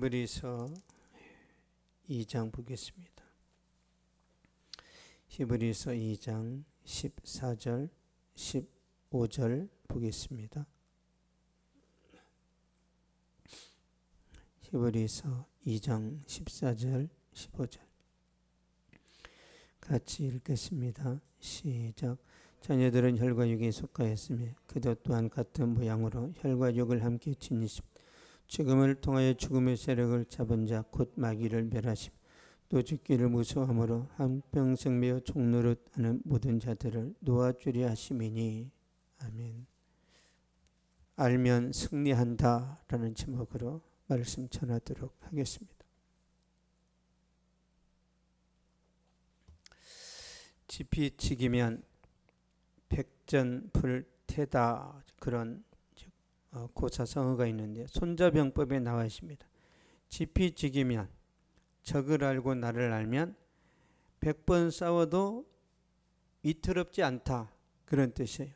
히브리서 2장 보겠습니다. 히브리서 2장 14절 15절 보겠습니다. 히브리서 2장 14절 15절 같이 읽겠습니다. 시작. 자녀들은 혈과 육에 속하였으며 그도 또한 같은 모양으로 혈과 육을 함께 지니심 죽음을 통하여 죽음의 세력을 잡은 자 곧 마귀를 멸하심 또 죽기를 무서워함으로 한평생 매어 종노릇하는 모든 자들을 놓아주려 하심이니. 아멘. 알면 승리한다 라는 제목으로 말씀 전하도록 하겠습니다. 지피지기면 백전불태다 그런 고사성어가 있는데 손자병법에 나와 있습니다. 지피지기면 적을 알고 나를 알면 100번 싸워도 위태롭지 않다 그런 뜻이에요.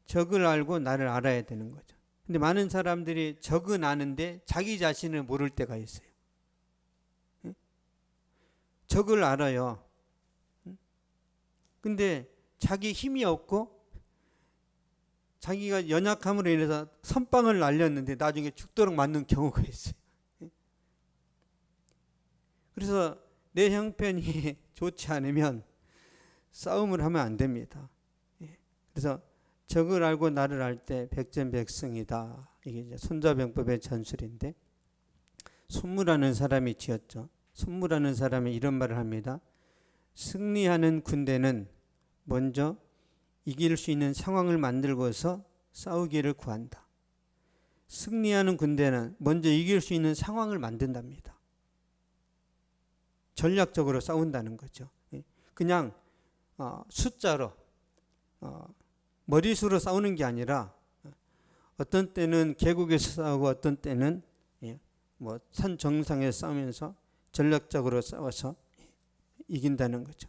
적을 알고 나를 알아야 되는 거죠. 근데 많은 사람들이 적은 아는데 자기 자신을 모를 때가 있어요. 적을 알아요. 근데 자기 힘이 없고 자기가 연약함으로 인해서 선빵을 날렸는데 나중에 죽도록 맞는 경우가 있어요. 그래서 내 형편이 좋지 않으면 싸움을 하면 안 됩니다. 그래서 적을 알고 나를 알 때 백전백승이다. 이게 이제 손자병법의 전술인데 손무라는 사람이 지었죠. 손무라는 사람이 이런 말을 합니다. 승리하는 군대는 먼저 이길 수 있는 상황을 만들고서 싸우기를 구한다. 승리하는 군대는 먼저 이길 수 있는 상황을 만든답니다. 전략적으로 싸운다는 거죠. 그냥 숫자로 머릿수로 싸우는 게 아니라 어떤 때는 계곡에서 싸우고 어떤 때는 뭐 산 정상에서 싸우면서 전략적으로 싸워서 이긴다는 거죠.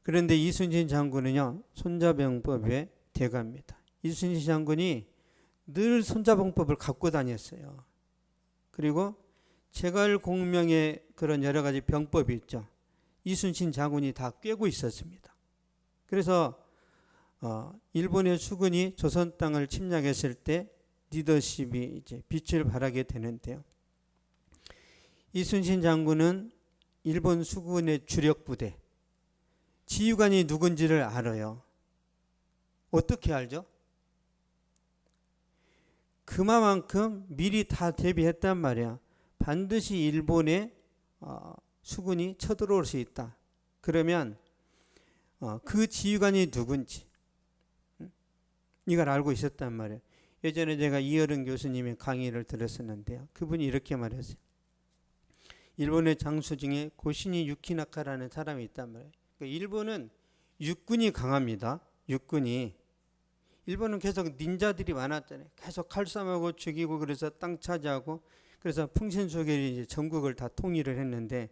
그런데 이순신 장군은요, 손자병법의 대가입니다. 이순신 장군이 늘 손자병법을 갖고 다녔어요. 그리고 제갈공명의 그런 여러 가지 병법이 있죠. 이순신 장군이 다 꿰고 있었습니다. 그래서 일본의 수군이 조선 땅을 침략했을 때 리더십이 이제 빛을 발하게 되는데요. 이순신 장군은 일본 수군의 주력 부대 지휘관이 누군지를 알아요. 어떻게 알죠? 그만큼 미리 다 대비했단 말이야. 반드시 일본의 수군이 쳐들어올 수 있다. 그러면 그 지휘관이 누군지 이걸 알고 있었단 말이에요. 예전에 제가 이어른 교수님의 강의를 들었었는데요. 그분이 이렇게 말했어요. 일본의 장수 중에 고시니 유키나카라는 사람이 있단 말이에요. 일본은 육군이 강합니다. 육군이. 일본은 계속 닌자들이 많았잖아요. 계속 칼싸움하고 죽이고 그래서 땅 차지하고 그래서 풍신소결이 이제 전국을 다 통일을 했는데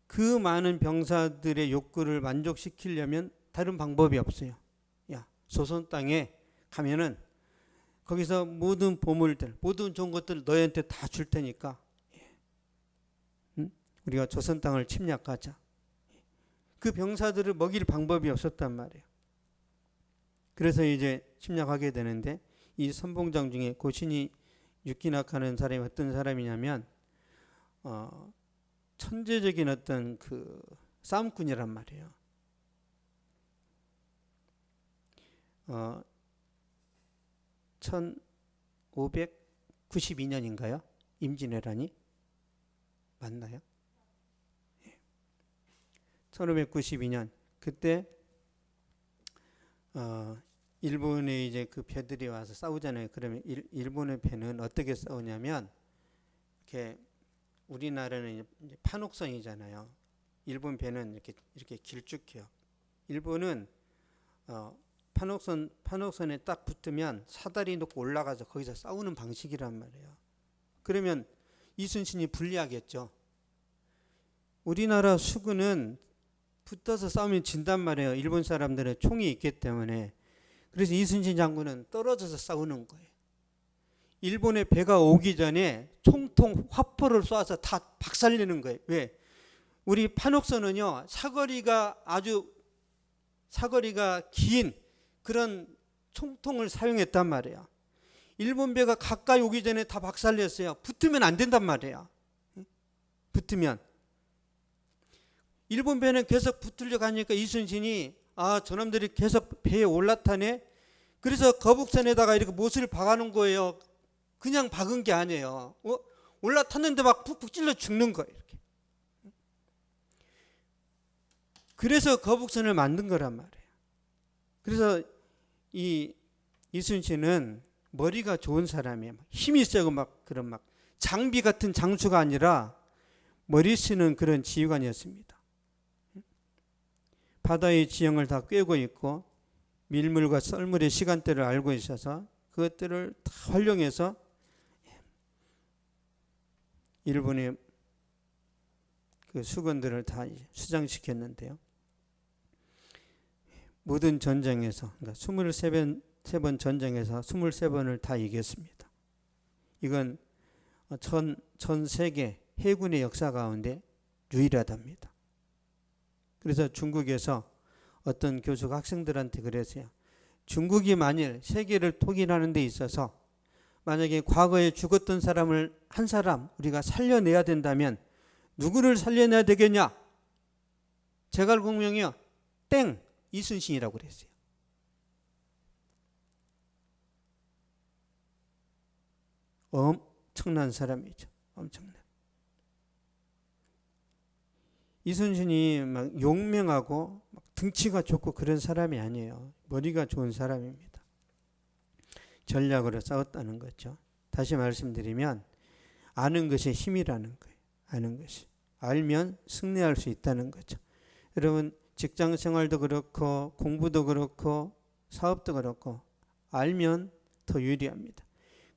그 많은 병사들의 욕구를 만족시키려면 다른 방법이 없어요. 야, 조선 땅에 가면은 거기서 모든 보물들, 모든 좋은 것들 너희한테 다 줄 테니까 우리가 조선 땅을 침략하자. 그 병사들을 먹일 방법이 없었단 말이에요. 그래서 이제 침략하게 되는데 이 선봉장 중에 고시니 유키나카는 사람이 어떤 사람이냐면 천재적인 어떤 그 싸움꾼이란 말이에요. 1592년인가요? 임진왜란이 맞나요? 1592년 그때 일본의 이제 그 배들이 와서 싸우잖아요. 그러면 일본의 배는 어떻게 싸우냐면 이렇게 우리나라는 이제 판옥선이잖아요. 일본 배는 이렇게 길쭉해요. 일본은 판옥선에 딱 붙으면 사다리 놓고 올라가서 거기서 싸우는 방식이란 말이에요. 그러면 이순신이 불리하겠죠. 우리나라 수군은 붙어서 싸우면 진단 말이에요. 일본 사람들은 총이 있기 때문에. 그래서 이순신 장군은 떨어져서 싸우는 거예요. 일본의 배가 오기 전에 총통 화포를 쏴서 다 박살내는 거예요. 왜? 우리 판옥선은요, 사거리가 긴 그런 총통을 사용했단 말이에요. 일본 배가 가까이 오기 전에 다 박살냈어요. 붙으면 안 된단 말이에요. 붙으면. 일본 배는 계속 붙으려고 하니까 이순신이 저놈들이 계속 배에 올라타네. 그래서 거북선에다가 이렇게 못을 박아놓은 거예요. 그냥 박은 게 아니에요. 올라탔는데 막 푹푹 찔러 죽는 거예요. 이렇게. 그래서 거북선을 만든 거란 말이에요. 그래서 이 이순신은 머리가 좋은 사람이에요. 힘이 세고 그런 장비 같은 장수가 아니라 머리 쓰는 그런 지휘관이었습니다. 바다의 지형을 다 꿰고 있고 밀물과 썰물의 시간대를 알고 있어서 그것들을 다 활용해서 일본의 그 수건들을 다 수장시켰는데요. 모든 전쟁에서, 그러니까 23번 전쟁에서 23번을 다 이겼습니다. 이건 전 세계 해군의 역사 가운데 유일하답니다. 그래서 중국에서 어떤 교수가 학생들한테 그랬어요. 중국이 만일 세계를 통일하는 데 있어서 만약에 과거에 죽었던 사람을 한 사람 우리가 살려내야 된다면 누구를 살려내야 되겠냐? 제갈공명이요. 땡! 이순신이라고 그랬어요. 엄청난 사람이죠. 엄청난. 이순신이 막 용맹하고 막 등치가 좋고 그런 사람이 아니에요. 머리가 좋은 사람입니다. 전략으로 싸웠다는 거죠. 다시 말씀드리면 아는 것이 힘이라는 거예요. 아는 것이. 알면 승리할 수 있다는 거죠. 여러분 직장 생활도 그렇고 공부도 그렇고 사업도 그렇고 알면 더 유리합니다.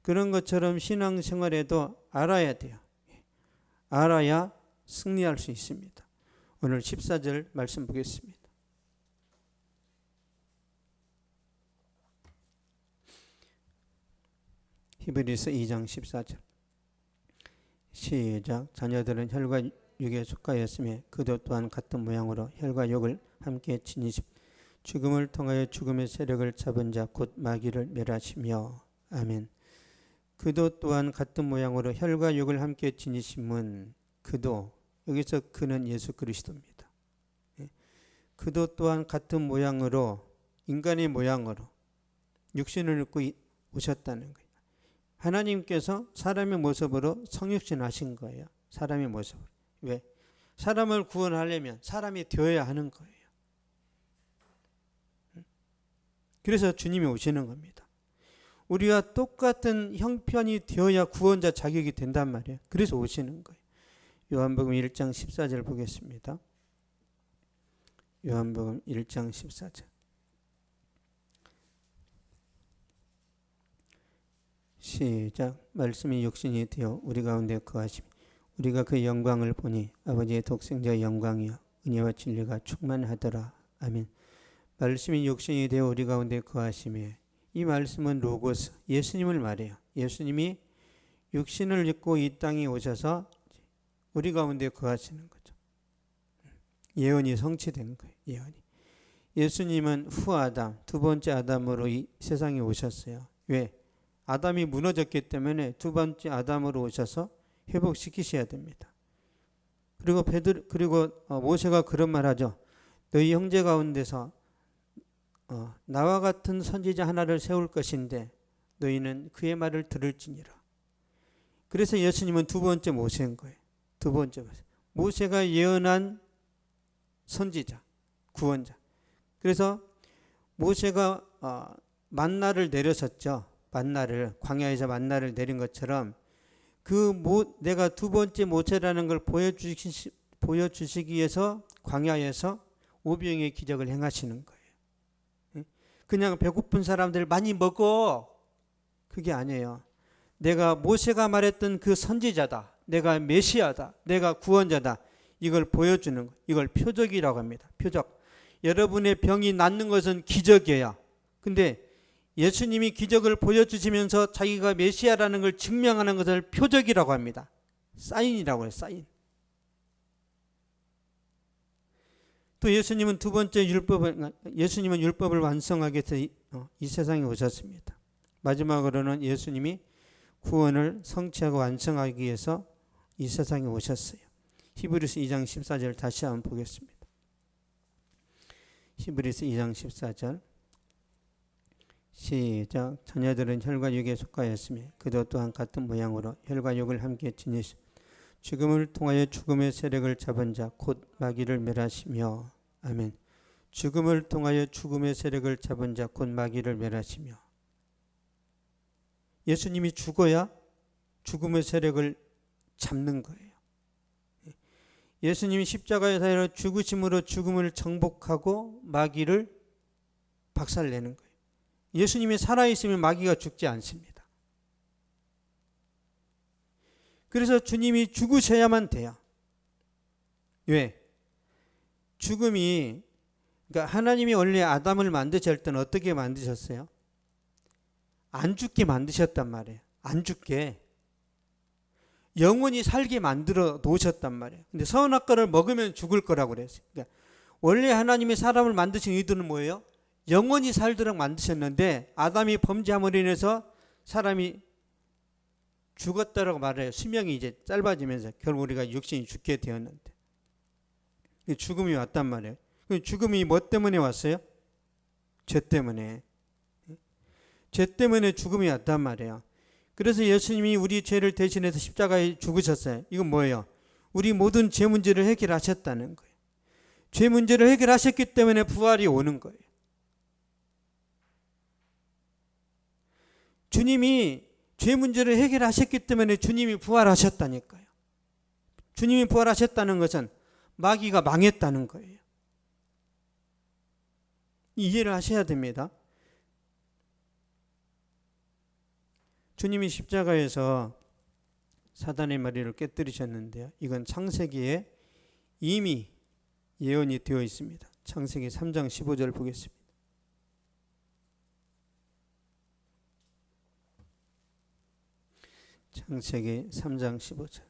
그런 것처럼 신앙생활에도 알아야 돼요. 알아야 승리할 수 있습니다. 오늘 14절 말씀 보겠습니다. 히브리서 2장 14절 시작. 자녀들은 혈과 육에 속하였으며 그도 또한 같은 모양으로 혈과 육을 함께 지니심 죽음을 통하여 죽음의 세력을 잡은 자 곧 마귀를 멸하시며 아멘. 그도 또한 같은 모양으로 혈과 육을 함께 지니심은 그도 여기서 그는 예수 그리스도입니다. 그도 또한 같은 모양으로 인간의 모양으로 육신을 입고 오셨다는 거예요. 하나님께서 사람의 모습으로 성육신하신 거예요. 사람의 모습으로. 왜? 사람을 구원하려면 사람이 되어야 하는 거예요. 그래서 주님이 오시는 겁니다. 우리와 똑같은 형편이 되어야 구원자 자격이 된단 말이에요. 그래서 오시는 거예요. 요한복음 1장 14절 보겠습니다. 요한복음 1장 14절 시작. 말씀이 육신이 되어 우리 가운데 거하시며 우리가 그 영광을 보니 아버지의 독생자의 영광이요 은혜와 진리가 충만하더라. 아멘. 말씀이 육신이 되어 우리 가운데 거하시며 이 말씀은 로고스 예수님을 말해요. 예수님이 육신을 입고 이 땅에 오셔서 우리 가운데 거하시는 거죠. 예언이 성취된 거예요. 예언이. 예수님은 후아담 두 번째 아담으로 이 세상에 오셨어요. 왜? 아담이 무너졌기 때문에 두 번째 아담으로 오셔서 회복시키셔야 됩니다. 그리고 모세가 그런 말하죠. 너희 형제 가운데서 나와 같은 선지자 하나를 세울 것인데 너희는 그의 말을 들을지니라. 그래서 예수님은 두 번째 모세인 거예요. 두 번째 모세가 예언한 선지자, 구원자. 그래서 모세가 만나를 내렸었죠. 만나를 광야에서 만나를 내린 것처럼 내가 두 번째 모세라는 걸 보여주시기 위해서 광야에서 오병이의 기적을 행하시는 거예요. 그냥 배고픈 사람들 많이 먹어. 그게 아니에요. 내가 모세가 말했던 그 선지자다. 내가 메시아다. 내가 구원자다. 이걸 보여주는 거. 이걸 표적이라고 합니다. 표적. 여러분의 병이 낫는 것은 기적이에요. 근데 예수님이 기적을 보여주시면서 자기가 메시아라는 걸 증명하는 것을 표적이라고 합니다. 사인이라고 해요. 사인. 또 예수님은 두 번째 율법을 완성하기 위해서 이 세상에 오셨습니다. 마지막으로는 예수님이 구원을 성취하고 완성하기 위해서 이 세상에 오셨어요. 히브리서 2장 14절 다시 한번 보겠습니다. 히브리서 2장 14절 시작. 자녀들은 혈과 육에 속하였으며 그도 또한 같은 모양으로 혈과 육을 함께 지니시 죽음을 통하여 죽음의 세력을 잡은 자 곧 마귀를 멸하시며 아멘. 죽음을 통하여 죽음의 세력을 잡은 자 곧 마귀를 멸하시며 예수님이 죽어야 죽음의 세력을 잡는 거예요. 예수님이 십자가의 사역으로 죽으심으로 죽음을 정복하고 마귀를 박살내는 거예요. 예수님이 살아있으면 마귀가 죽지 않습니다. 그래서 주님이 죽으셔야만 돼요. 왜? 죽음이, 그러니까 하나님이 원래 아담을 만드실 때는 어떻게 만드셨어요? 안 죽게 만드셨단 말이에요. 안 죽게. 영원히 살게 만들어 놓으셨단 말이에요. 근데 선악과를 먹으면 죽을 거라고 그랬어요. 그러니까 원래 하나님이 사람을 만드신 의도는 뭐예요? 영원히 살도록 만드셨는데 아담이 범죄함으로 인해서 사람이 죽었다라고 말해요. 수명이 이제 짧아지면서 결국 우리가 육신이 죽게 되었는데 죽음이 왔단 말이에요. 죽음이 뭐 때문에 왔어요? 죄 때문에. 죄 때문에 죽음이 왔단 말이에요. 그래서 예수님이 우리 죄를 대신해서 십자가에 죽으셨어요. 이건 뭐예요? 우리 모든 죄 문제를 해결하셨다는 거예요. 죄 문제를 해결하셨기 때문에 부활이 오는 거예요. 주님이 죄 문제를 해결하셨기 때문에 주님이 부활하셨다니까요. 주님이 부활하셨다는 것은 마귀가 망했다는 거예요. 이해를 하셔야 됩니다. 주님이 십자가에서 사단의 머리를 깨뜨리셨는데요. 이건 창세기에 이미 예언이 되어 있습니다. 창세기 3장 15절 보겠습니다. 창세기 3장 15절.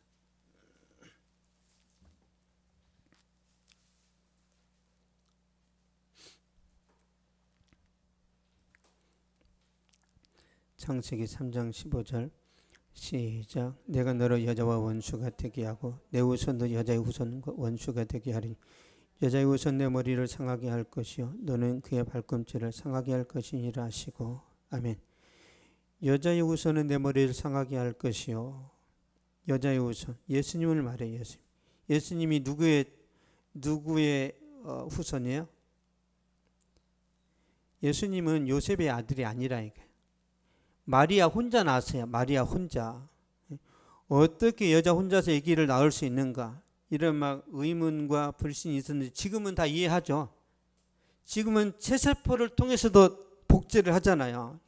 창세기 3장 15절 시작. 내가 너를 여자와 원수가 되게 하고 내 후손도 여자의 후손과 원수가 되게 하리니 여자의 후손 내 머리를 상하게 할 것이요 너는 그의 발꿈치를 상하게 할 것이니라 하시고 아멘. 여자의 후손은 내 머리를 상하게 할 것이요. 여자의 후손, 예수님을 말해요. 예수님이 누구의 후손이에요? 예수님은 요셉의 아들이 아니라 이거예요. 마리아 혼자 낳았어요. 마리아 혼자. 어떻게 여자 혼자서 아기를 낳을 수 있는가? 이런 막 의문과 불신이 있었는데 지금은 다 이해하죠. 지금은 체세포를 통해서도 복제를 하잖아요.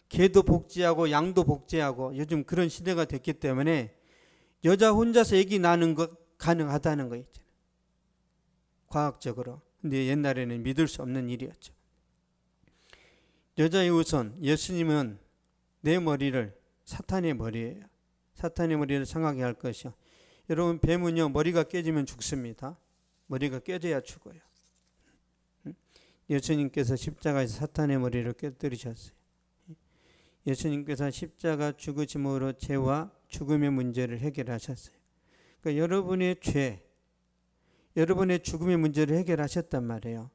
개도 복제하고 양도 복제하고 요즘 그런 시대가 됐기 때문에 여자 혼자서 아기 낳는 것 가능하다는 거 있잖아요. 과학적으로. 근데 옛날에는 믿을 수 없는 일이었죠. 여자의 후손 예수님은 내 머리를 사탄의 머리예요. 사탄의 머리를 상하게 할 것이요. 여러분 뱀은요 머리가 깨지면 죽습니다. 머리가 깨져야 죽어요. 예수님께서 십자가에서 사탄의 머리를 깨뜨리셨어요. 예수님께서 십자가 죽으심으로 죄와 죽음의 문제를 해결하셨어요. 그러니까 여러분의 죄, 여러분의 죽음의 문제를 해결하셨단 말이에요.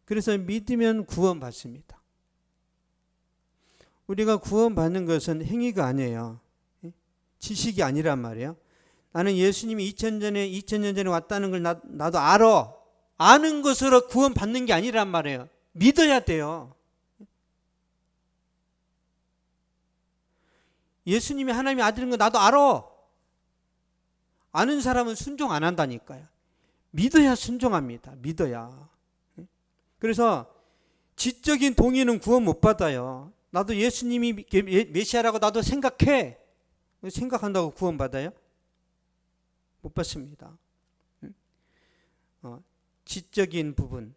그래서 믿으면 구원받습니다. 우리가 구원받는 것은 행위가 아니에요. 지식이 아니란 말이에요. 나는 예수님이 2000년 전에 왔다는 걸 나도 알아. 아는 것으로 구원받는 게 아니란 말이에요. 믿어야 돼요. 예수님이 하나님의 아들인 거 나도 알아. 아는 사람은 순종 안 한다니까요. 믿어야 순종합니다. 믿어야. 그래서 지적인 동의는 구원 못 받아요. 나도 예수님이 메시아라고 나도 생각해. 생각한다고 구원 받아요? 못 받습니다. 지적인 부분,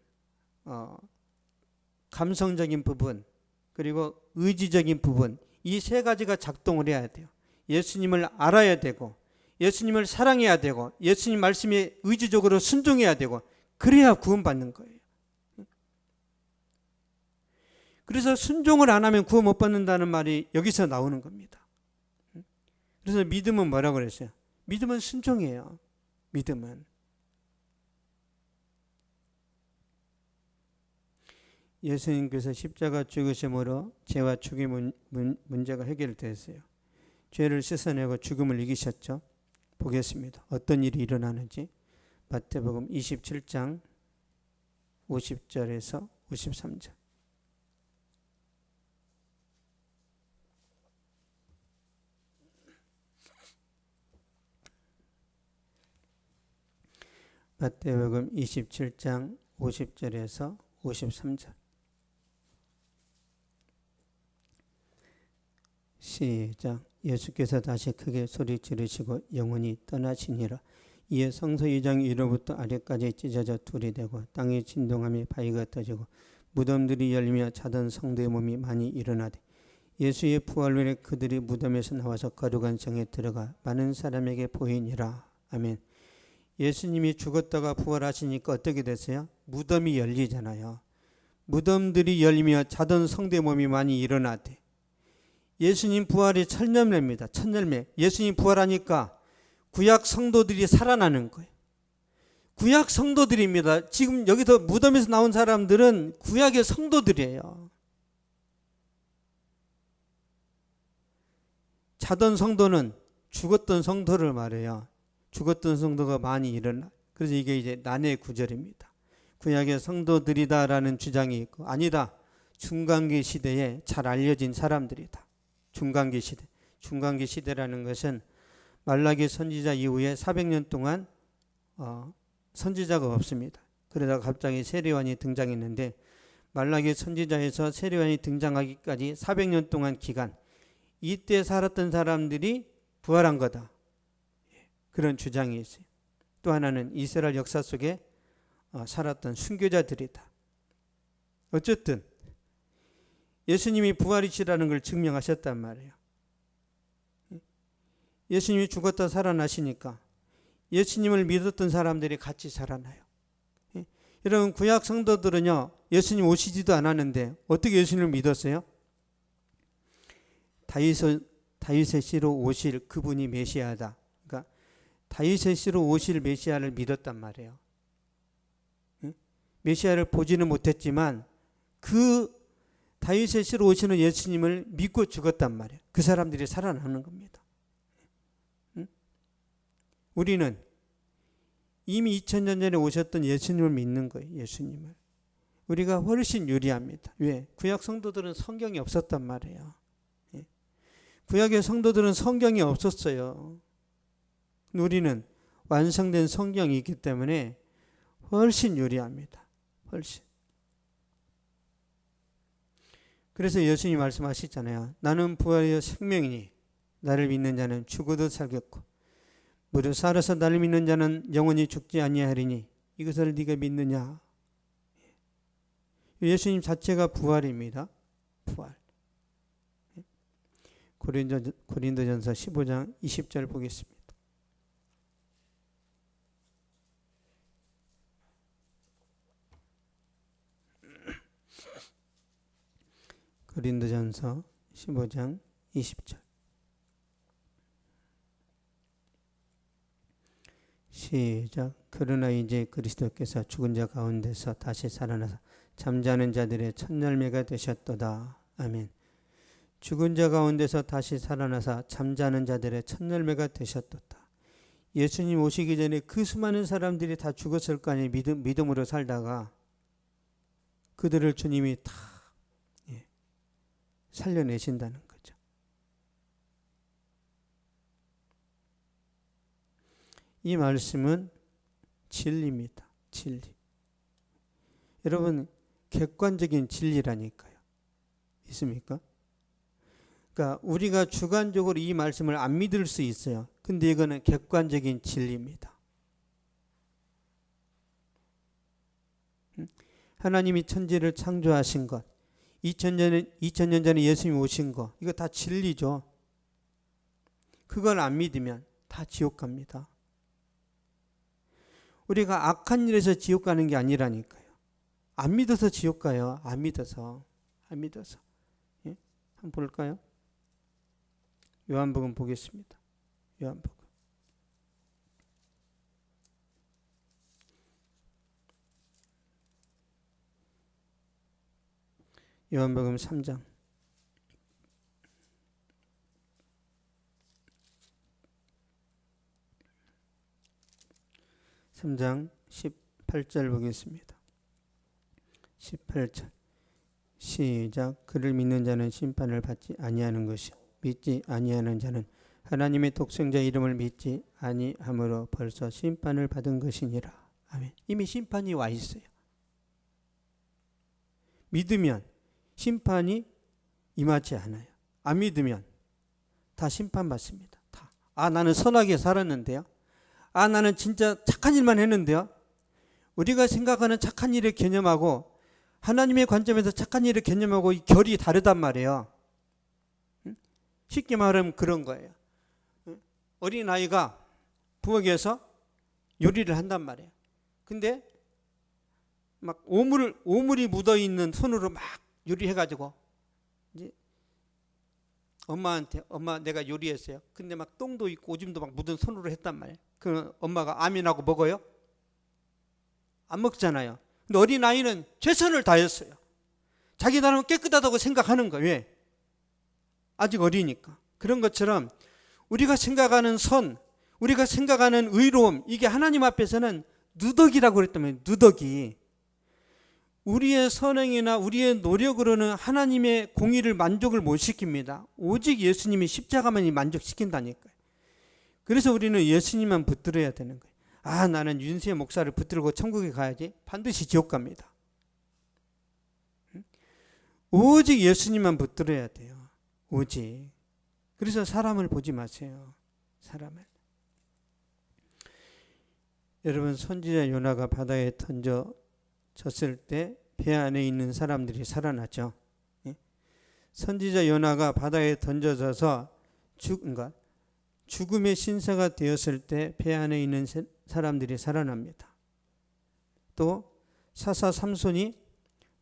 감성적인 부분, 그리고 의지적인 부분, 이 세 가지가 작동을 해야 돼요. 예수님을 알아야 되고, 예수님을 사랑해야 되고, 예수님 말씀에 의지적으로 순종해야 되고, 그래야 구원받는 거예요. 그래서 순종을 안 하면 구원 못 받는다는 말이 여기서 나오는 겁니다. 그래서 믿음은 뭐라고 그랬어요? 믿음은 순종이에요. 믿음은. 예수님께서 십자가 죽으심으로 죄와 죽음의 문제가 해결됐어요. 죄를 씻어내고 죽음을 이기셨죠. 보겠습니다. 어떤 일이 일어나는지. 마태복음 27장 50절에서 53절. 마태복음 27장 50절에서 53절. 시작. 예수께서 다시 크게 소리 지르시고 영원히 떠나시니라. 이에 성소 2장 위로부터 아래까지 찢어져 둘이 되고 땅이 진동하며 바위가 터지고 무덤들이 열리며 자던 성도의 몸이 많이 일어나되 예수의 부활후에 그들이 무덤에서 나와서 거룩한 성에 들어가 많은 사람에게 보이니라. 아멘. 예수님이 죽었다가 부활하시니까 어떻게 됐어요? 무덤이 열리잖아요. 무덤들이 열리며 자던 성도의 몸이 많이 일어나대. 예수님 부활이 첫 열매입니다. 첫 열매. 예수님 부활하니까 구약 성도들이 살아나는 거예요. 구약 성도들입니다. 지금 여기서 무덤에서 나온 사람들은 구약의 성도들이에요. 자던 성도는 죽었던 성도를 말해요. 죽었던 성도가 많이 일어나. 그래서 이게 이제 난해 구절입니다. 구약의 성도들이다라는 주장이 있고, 아니다, 중간기 시대에 잘 알려진 사람들이다. 중간기 시대. 중간기 시대라는 것은 말라기 선지자 이후에 400년 동안 선지자가 없습니다. 그러다가 갑자기 세례요한이 등장했는데, 말라기 선지자에서 세례요한이 등장하기까지 400년 동안 기간, 이때 살았던 사람들이 부활한 거다. 그런 주장이 있어요. 또 하나는 이스라엘 역사 속에 살았던 순교자들이다. 어쨌든 예수님이 부활이시라는 걸 증명하셨단 말이에요. 예수님이 죽었다 살아나시니까 예수님을 믿었던 사람들이 같이 살아나요. 여러분, 구약 성도들은요, 예수님 오시지도 않았는데 어떻게 예수님을 믿었어요? 다윗의 씨로 오실 그분이 메시아다. 그러니까 다윗의 씨로 오실 메시아를 믿었단 말이에요. 메시아를 보지는 못했지만 그 다윗의 씨로 오시는 예수님을 믿고 죽었단 말이에요. 그 사람들이 살아나는 겁니다. 우리는 이미 2000년 전에 오셨던 예수님을 믿는 거예요. 예수님을. 우리가 훨씬 유리합니다. 왜? 구약 성도들은 성경이 없었단 말이에요. 구약의 성도들은 성경이 없었어요. 우리는 완성된 성경이 있기 때문에 훨씬 유리합니다. 훨씬. 그래서 예수님이 말씀하시잖아요. 나는 부활의 생명이니 나를 믿는 자는 죽어도 살겠고 무릇 살아서 나를 믿는 자는 영원히 죽지 아니하리니 이것을 네가 믿느냐. 예수님 자체가 부활입니다. 부활. 고린도전서 15장 20절 보겠습니다. 고린도전서 15장 20절. 시작. 그러나 이제 그리스도께서 죽은 자 가운데서 다시 살아나서 잠자는 자들의 첫 열매가 되셨도다. 아멘. 죽은 자 가운데서 다시 살아나서 잠자는 자들의 첫 열매가 되셨도다. 예수님 오시기 전에 그 수많은 사람들이 다 죽었을 거 아니에요. 믿음으로 살다가 그들을 주님이 다 살려내신다는 거죠. 이 말씀은 진리입니다. 진리. 여러분, 객관적인 진리라니까요. 있습니까? 그러니까 우리가 주관적으로 이 말씀을 안 믿을 수 있어요. 근데 이거는 객관적인 진리입니다. 하나님이 천지를 창조하신 것, 2000년 전에 예수님이 오신 것, 이거 다 진리죠. 그걸 안 믿으면 다 지옥 갑니다. 우리가 악한 일에서 지옥 가는 게 아니라니까요. 안 믿어서 지옥 가요. 안 믿어서. 예? 한번 볼까요? 요한복음 보겠습니다. 요한복음 3장 18절 보겠습니다. 18절 시작. 그를 믿는 자는 심판을 받지 아니하는 것이요 믿지 아니하는 자는 하나님의 독생자 이름을 믿지 아니함으로 벌써 심판을 받은 것이니라. 아멘. 이미 심판이 와 있어요. 믿으면 심판이 임하지 않아요. 안 믿으면 다 심판받습니다. 다. 나는 선하게 살았는데요. 나는 진짜 착한 일만 했는데요. 우리가 생각하는 착한 일의 개념하고 하나님의 관점에서 착한 일의 개념하고 이 결이 다르단 말이에요. 쉽게 말하면 그런 거예요. 어린아이가 부엌에서 요리를 한단 말이에요. 근데 막 오물이 묻어있는 손으로 막 요리해가지고 이제 엄마한테 엄마 내가 요리했어요. 근데 막 똥도 있고 오줌도 막 묻은 손으로 했단 말이에요. 그 엄마가 아멘하고 먹어요? 안 먹잖아요. 근데 어린아이는 최선을 다했어요. 자기 나름 깨끗하다고 생각하는 거예요. 왜? 아직 어리니까. 그런 것처럼 우리가 생각하는 선, 우리가 생각하는 의로움, 이게 하나님 앞에서는 누더기라고 그랬다면 누더기. 우리의 선행이나 우리의 노력으로는 하나님의 공의를 만족을 못 시킵니다. 오직 예수님이 십자가만이 만족시킨다니까요. 그래서 우리는 예수님만 붙들어야 되는 거예요. 나는 윤세 목사를 붙들고 천국에 가야지. 반드시 지옥 갑니다. 오직 예수님만 붙들어야 돼요. 오직. 그래서 사람을 보지 마세요. 사람을. 여러분, 선지자 요나가 바다에 던져졌을 때 배 안에 있는 사람들이 살아났죠. 선지자 요나가 바다에 던져져서 죽음의 신세가 되었을 때 배 안에 있는 사람들이 살아납니다. 또 사사 삼손이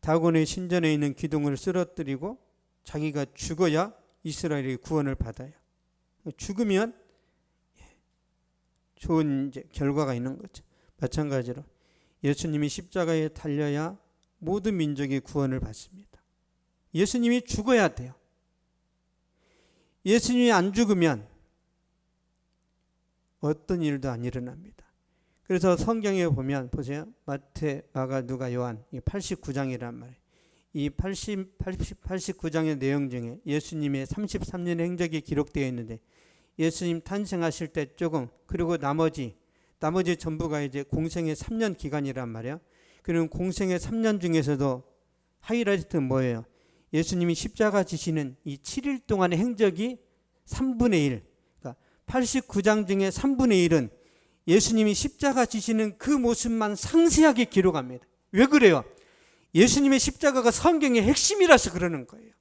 다곤의 신전에 있는 기둥을 쓰러뜨리고 자기가 죽어야 이스라엘이 구원을 받아요. 죽으면 좋은 결과가 있는 거죠. 마찬가지로 예수님이 십자가에 달려야 모든 민족이 구원을 받습니다. 예수님이 죽어야 돼요. 예수님이 안 죽으면 어떤 일도 안 일어납니다. 그래서 성경에 보면 보세요. 마태, 마가, 누가, 요한, 이 89장이란 말이에요. 이 89장의 내용 중에 예수님의 33년의 행적이 기록되어 있는데 예수님 탄생하실 때 조금, 그리고 나머지 전부가 이제 공생의 3년 기간이란 말이에요. 그리고 공생의 3년 중에서도 하이라이트는 뭐예요? 예수님이 십자가 지시는 이 7일 동안의 행적이 3분의 1. 그러니까 89장 중에 3분의 1은 예수님이 십자가 지시는 그 모습만 상세하게 기록합니다. 왜 그래요? 예수님의 십자가가 성경의 핵심이라서 그러는 거예요.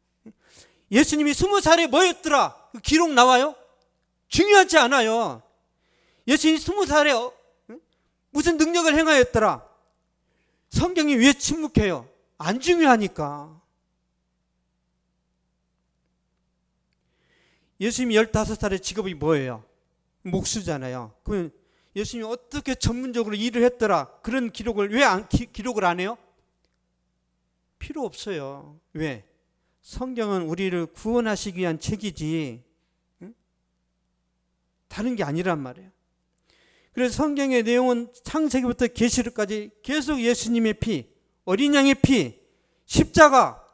예수님이 20살에 뭐였더라? 그 기록 나와요? 중요하지 않아요. 예수님이 20살에 무슨 능력을 행하였더라? 성경이 왜 침묵해요? 안 중요하니까. 예수님이 15살에 직업이 뭐예요? 목수잖아요. 그러면 예수님이 어떻게 전문적으로 일을 했더라? 그런 기록을 왜 기록을 안 해요? 필요 없어요. 왜? 성경은 우리를 구원하시기 위한 책이지 다른 게 아니란 말이에요. 그래서 성경의 내용은 창세기부터 계시록까지 계속 예수님의 피, 어린 양의 피, 십자가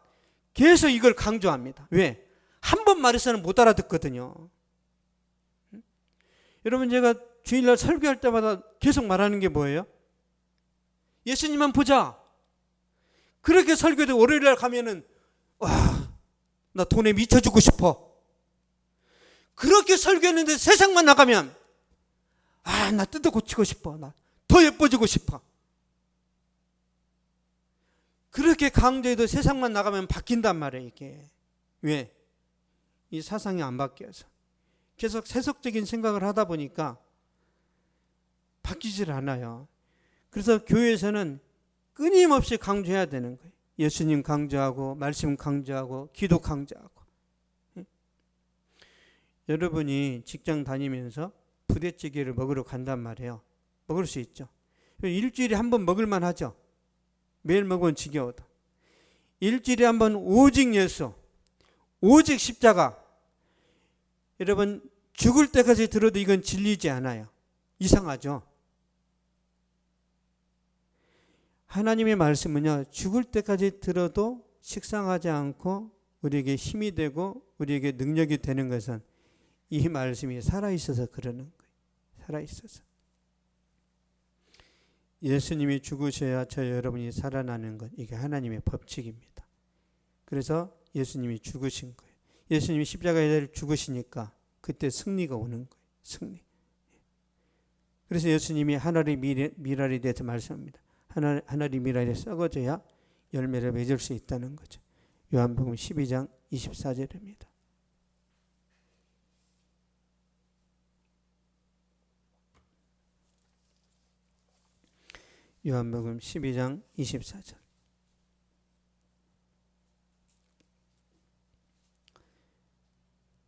계속 이걸 강조합니다. 왜? 한 번 말해서는 못 알아듣거든요. 여러분, 제가 주일날 설교할 때마다 계속 말하는 게 뭐예요? 예수님만 보자. 그렇게 설교도 월요일날 가면은 나 돈에 미쳐주고 싶어. 그렇게 설교했는데 세상만 나가면 나 뜯어 고치고 싶어. 나 더 예뻐지고 싶어. 그렇게 강조해도 세상만 나가면 바뀐단 말이에요, 이게. 왜? 이 사상이 안 바뀌어서. 계속 세속적인 생각을 하다 보니까 바뀌질 않아요. 그래서 교회에서는 끊임없이 강조해야 되는 거예요. 예수님 강조하고, 말씀 강조하고, 기도 강조하고. 여러분이 직장 다니면서 부대찌개를 먹으러 간단 말이에요. 먹을 수 있죠. 일주일에 한 번 먹을만 하죠. 매일 먹으면 지겨워도. 일주일에 한 번 오직 예수, 오직 십자가. 여러분, 죽을 때까지 들어도 이건 질리지 않아요. 이상하죠. 하나님의 말씀은요, 죽을 때까지 들어도 식상하지 않고 우리에게 힘이 되고 우리에게 능력이 되는 것은 이 말씀이 살아있어서 그러는 거예요. 살아있어서. 예수님이 죽으셔야 저 여러분이 살아나는 것, 이게 하나님의 법칙입니다. 그래서 예수님이 죽으신 거예요. 예수님이 십자가에 죽으시니까 그때 승리가 오는 거예요. 승리. 그래서 예수님이 하늘의 미랄에 대해서 말씀합니다. 하늘의 미랄에 썩어져야 열매를 맺을 수 있다는 거죠. 요한복음 12장 24절입니다. 요한복음 12장 24절.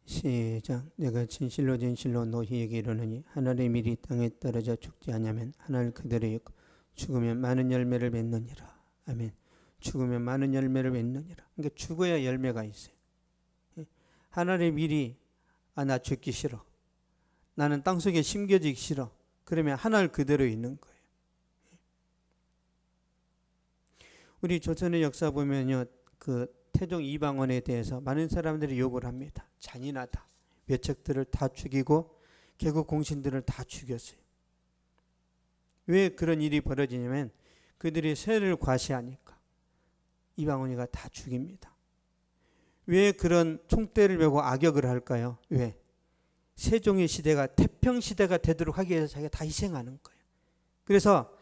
시작. 내가 진실로 진실로 너희에게 이르노니 하늘의 밀이 땅에 떨어져 죽지 않으면 하늘 그대로 있고 죽으면 많은 열매를 맺느니라. 아멘. 죽으면 많은 열매를 맺느니라. 그러니까 죽어야 열매가 있어요. 하늘의 밀이 나 죽기 싫어. 나는 땅속에 심겨지기 싫어. 그러면 하늘 그대로 있는 거예요. 우리 조선의 역사 보면요, 그 태종 이방원에 대해서 많은 사람들이 욕을 합니다. 잔인하다. 외척들을 다 죽이고 개국 공신들을 다 죽였어요. 왜 그런 일이 벌어지냐면 그들이 세를 과시하니까 이방원이가 다 죽입니다. 왜 그런 총대를 메고 악역을 할까요? 왜? 세종의 시대가 태평시대가 되도록 하기 위해서 자기가 다 희생하는 거예요. 그래서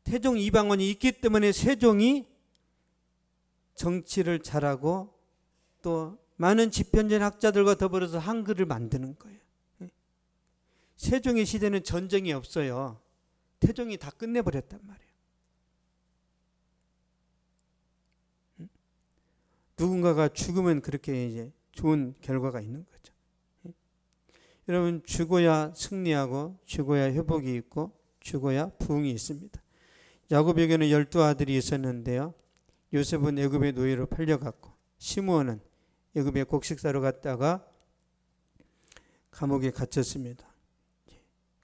태종 이방원이 있기 때문에 세종이 정치를 잘하고 또 많은 집현전 학자들과 더불어서 한글을 만드는 거예요. 세종의 시대는 전쟁이 없어요. 태종이 다 끝내버렸단 말이에요. 누군가가 죽으면 그렇게 이제 좋은 결과가 있는 거죠. 여러분, 죽어야 승리하고 죽어야 회복이 있고 죽어야 부흥이 있습니다. 야곱에게는 12아들이 있었는데요. 요셉은 애굽의 노예로 팔려갔고 시므온은 애굽의 곡식사로 갔다가 감옥에 갇혔습니다.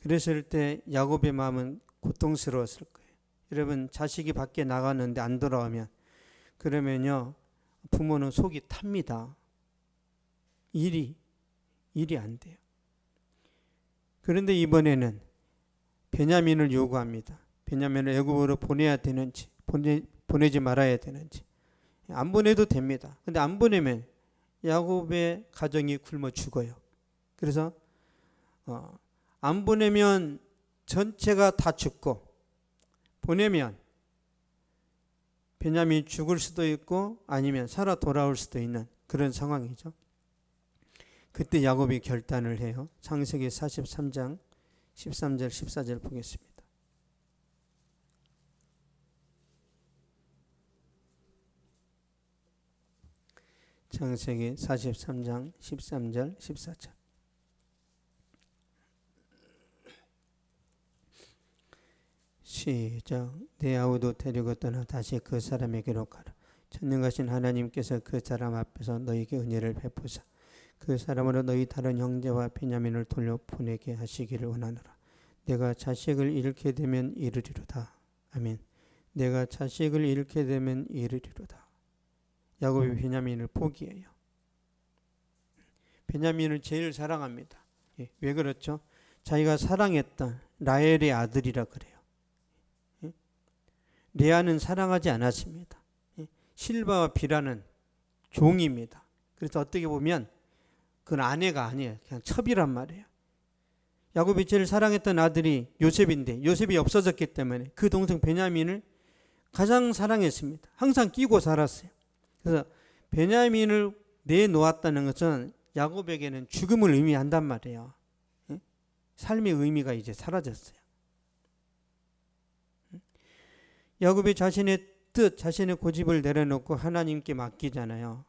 그랬을 때 야곱의 마음은 고통스러웠을 거예요. 여러분, 자식이 밖에 나갔는데 안 돌아오면 그러면요, 부모는 속이 탑니다. 일이 안 돼요. 그런데 이번에는 베냐민을 요구합니다. 베냐민을 애굽으로 보내야 되는지 보내지 말아야 되는지. 안 보내도 됩니다. 근데 안 보내면 야곱의 가정이 굶어 죽어요. 그래서 안 보내면 전체가 다 죽고 보내면 베냐민이 죽을 수도 있고 아니면 살아 돌아올 수도 있는 그런 상황이죠. 그때 야곱이 결단을 해요. 창세기 43장 13절 14절 보겠습니다. 창세기 43장 13절 14절. 시작. 내 아우도 데리고 떠나 다시 그 사람에게로 가라. 전능하신 하나님께서 그 사람 앞에서 너희에게 은혜를 베푸사 그 사람으로 너희 다른 형제와 베냐민을 돌려보내게 하시기를 원하노라. 내가 자식을 잃게 되면 이르리로다. 아멘. 내가 자식을 잃게 되면 이르리로다. 야곱이 베냐민을 포기해요. 베냐민을 제일 사랑합니다. 왜 그렇죠? 자기가 사랑했던 라헬의 아들이라 그래요. 레아는 사랑하지 않았습니다. 실바와 비라는 종입니다. 그래서 어떻게 보면 그건 아내가 아니에요. 그냥 첩이란 말이에요. 야곱이 제일 사랑했던 아들이 요셉인데 요셉이 없어졌기 때문에 그 동생 베냐민을 가장 사랑했습니다. 항상 끼고 살았어요. 그래서 베냐민을 내놓았다는 것은 야곱에게는 죽음을 의미한단 말이에요. 삶의 의미가 이제 사라졌어요. 야곱이 자신의 뜻, 자신의 고집을 내려놓고 하나님께 맡기잖아요.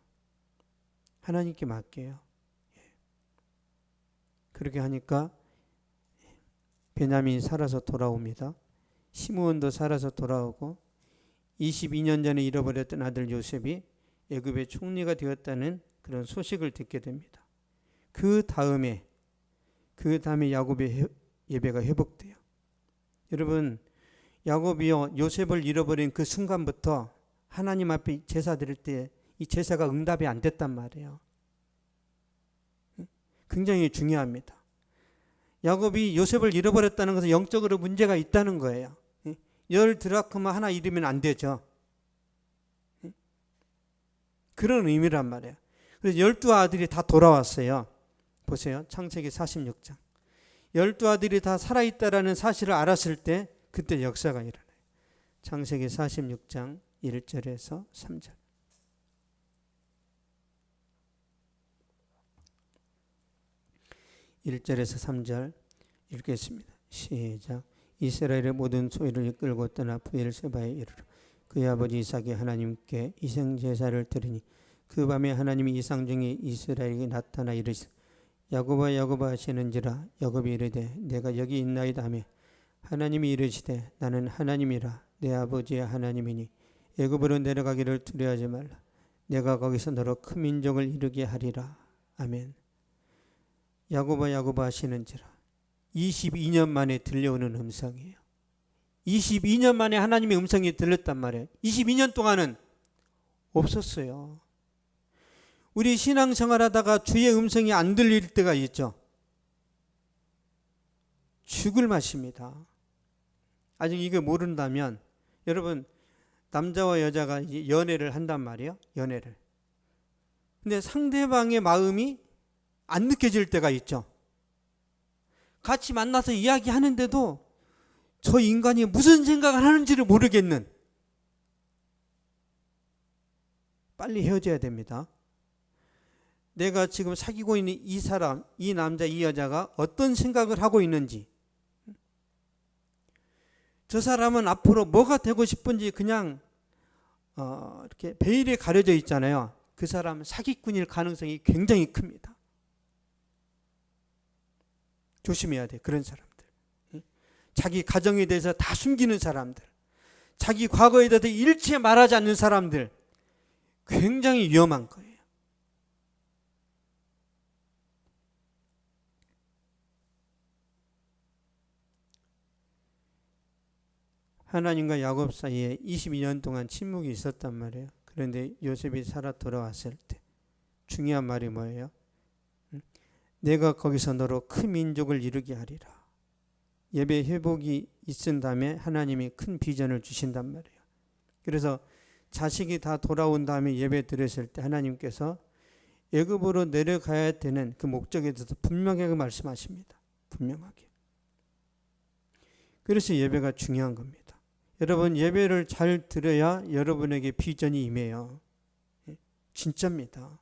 하나님께 맡겨요. 그렇게 하니까 베냐민이 살아서 돌아옵니다. 시므온도 살아서 돌아오고 22년 전에 잃어버렸던 아들 요셉이 애굽의 총리가 되었다는 그런 소식을 듣게 됩니다. 그 다음에 야곱의 예배가 회복돼요. 여러분, 야곱이요, 요셉을 잃어버린 그 순간부터 하나님 앞에 제사 드릴 때 이 제사가 응답이 안 됐단 말이에요. 굉장히 중요합니다. 야곱이 요셉을 잃어버렸다는 것은 영적으로 문제가 있다는 거예요. 10드라크마 하나 잃으면 안 되죠. 그런 의미란 말이에요. 그래서 12아들이 다 돌아왔어요. 보세요. 창세기 46장. 12아들이 다 살아있다라는 사실을 알았을 때 그때 역사가 일어나요. 창세기 46장 1절에서 3절. 1절에서 3절 읽겠습니다. 시작. 이스라엘의 모든 소유를 이끌고 떠나 브엘세바에 이르러 그의 아버지 이삭이 하나님께 희생제사를 드리니 그 밤에 하나님이 이상 중에 이스라엘에게 나타나 이르시되 야곱아 야곱아 하시는지라. 야곱이 이르되 내가 여기 있나이다 하며 하나님이 이르시되 나는 하나님이라 내 아버지의 하나님이니 애굽으로 내려가기를 두려워하지 말라. 내가 거기서 너로 큰 민족을 이루게 하리라. 아멘. 야곱아 야곱아 하시는지라. 22년 만에 들려오는 음성이에요. 22년 만에 하나님의 음성이 들렸단 말이에요. 22년 동안은 없었어요. 우리 신앙생활하다가 주의 음성이 안 들릴 때가 있죠. 죽을 맛입니다. 아직 이거 모른다면 여러분, 남자와 여자가 연애를 한단 말이에요. 연애를. 근데 상대방의 마음이 안 느껴질 때가 있죠. 같이 만나서 이야기하는데도 저 인간이 무슨 생각을 하는지를 모르겠는. 빨리 헤어져야 됩니다. 내가 지금 사귀고 있는 이 사람, 이 남자, 이 여자가 어떤 생각을 하고 있는지, 저 사람은 앞으로 뭐가 되고 싶은지 그냥 이렇게 베일에 가려져 있잖아요. 그 사람은 사기꾼일 가능성이 굉장히 큽니다. 조심해야 돼. 그런 사람들. 자기 가정에 대해서 다 숨기는 사람들, 자기 과거에 대해서 일체 말하지 않는 사람들, 굉장히 위험한 거예요. 하나님과 야곱 사이에 22년 동안 침묵이 있었단 말이에요. 그런데 요셉이 살아 돌아왔을 때 중요한 말이 뭐예요? 내가 거기서 너로 큰 민족을 이루게 하리라. 예배 회복이 있은 다음에 하나님이 큰 비전을 주신단 말이에요. 그래서 자식이 다 돌아온 다음에 예배 드렸을 때 하나님께서 애굽으로 내려가야 되는 그 목적에 대해서 분명하게 말씀하십니다. 분명하게. 그래서 예배가 중요한 겁니다. 여러분, 예배를 잘 드려야 여러분에게 비전이 임해요. 진짜입니다.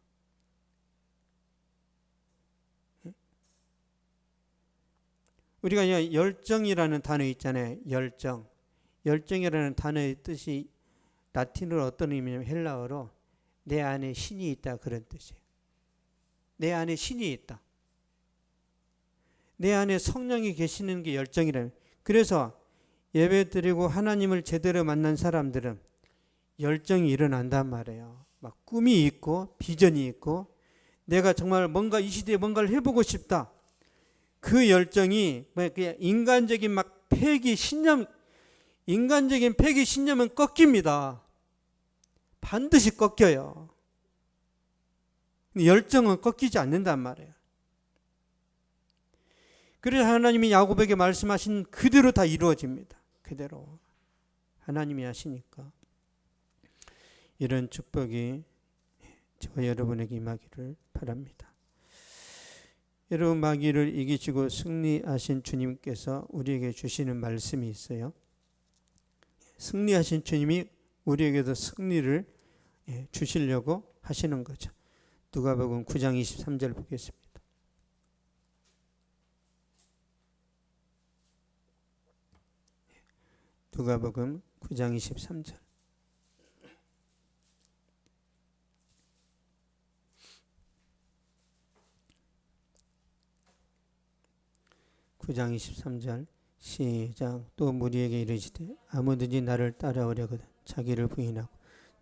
우리가 열정이라는 단어 있잖아요. 열정. 열정이라는 단어의 뜻이 라틴어로 어떤 의미냐면 헬라어로 내 안에 신이 있다, 그런 뜻이에요. 내 안에 신이 있다. 내 안에 성령이 계시는 게 열정이라면. 그래서 예배 드리고 하나님을 제대로 만난 사람들은 열정이 일어난단 말이에요. 막 꿈이 있고 비전이 있고 내가 정말 뭔가 이 시대에 뭔가를 해보고 싶다. 그 열정이 그냥 인간적인 막 폐기 신념, 인간적인 폐기 신념은 꺾입니다. 반드시 꺾여요. 열정은 꺾이지 않는단 말이에요. 그래서 하나님이 야곱에게 말씀하신 그대로 다 이루어집니다. 그대로 하나님이 하시니까. 이런 축복이 저와 여러분에게 임하기를 바랍니다. 여러분, 마귀를 이기시고 승리하신 주님께서 우리에게 주시는 말씀이 있어요. 승리하신 주님이 우리에게도 승리를 주시려고 하시는 거죠. 누가복음 9장 23절 보겠습니다. 누가복음 9장 23절. (9장 23절) 시작. 또 무리에게 이르시되 아무든지 나를 따라오려거든 자기를 부인하고